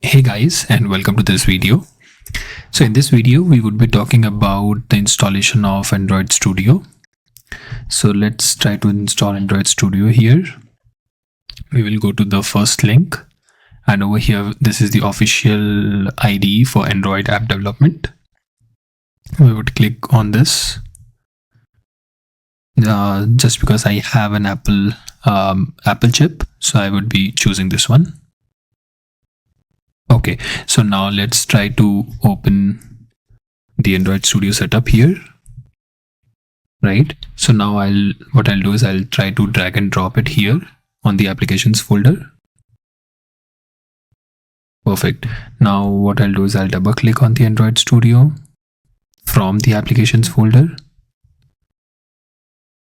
Hey guys, and welcome to this video. So in this video we would be talking about the installation of Android Studio. So let's try to install Android Studio here. We will go to the first link, and over here this is the official IDE for Android app development. We would click on this just because I have an Apple chip, so I would be choosing this one. Okay, so now let's try to open the Android Studio setup here. Right, so now what I'll do is I'll try to drag and drop it here on the applications folder. Perfect. Now what I'll do is I'll double click on the Android Studio from the applications folder.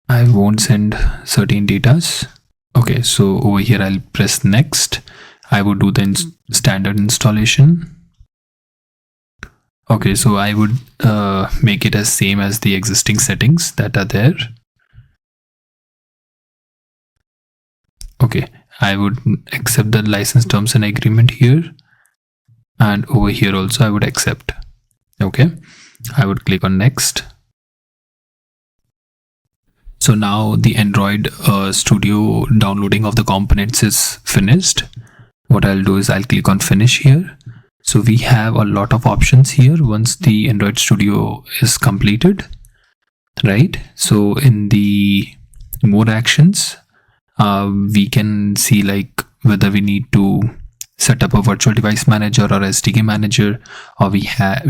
I won't send certain datas. Okay, so over here I'll press next. I would do the standard installation. Okay, so I would make it as same as the existing settings that are there. Okay, I would accept the license terms and agreement here, and over here also I would accept. Okay, I would click on next. So now the Android Studio downloading of the components is finished. What I'll do is I'll click on finish here. So we have a lot of options here once the Android Studio is completed, right? So in the more actions, we can see like whether we need to set up a virtual device manager or SDK manager, or we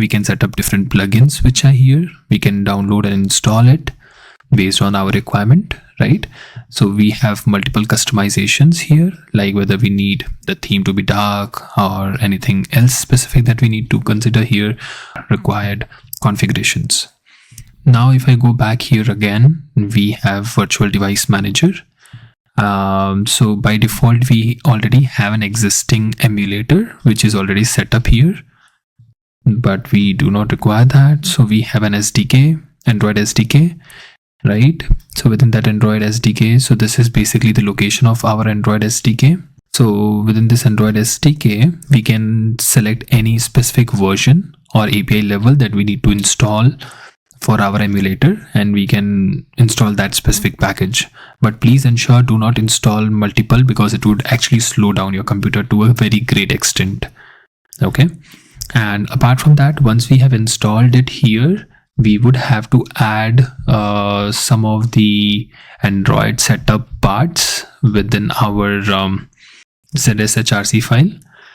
can set up different plugins which are here. We can download and install it based on our requirement, right? So we have multiple customizations here, like whether we need the theme to be dark or anything else specific that we need to consider here, required configurations. Now if I go back here again, we have virtual device manager. So by default we already have an existing emulator which is already set up here, but we do not require that. So we have an SDK, Android SDK, right? So within that Android SDK, so this is basically the location of our Android SDK. So within this Android SDK, we can select any specific version or API level that we need to install for our emulator, and we can install that specific package. But please ensure do not install multiple, because it would actually slow down your computer to a very great extent. Okay, and apart from that, once we have installed it here, we would have to add some of the Android setup parts within our ZSHRC file.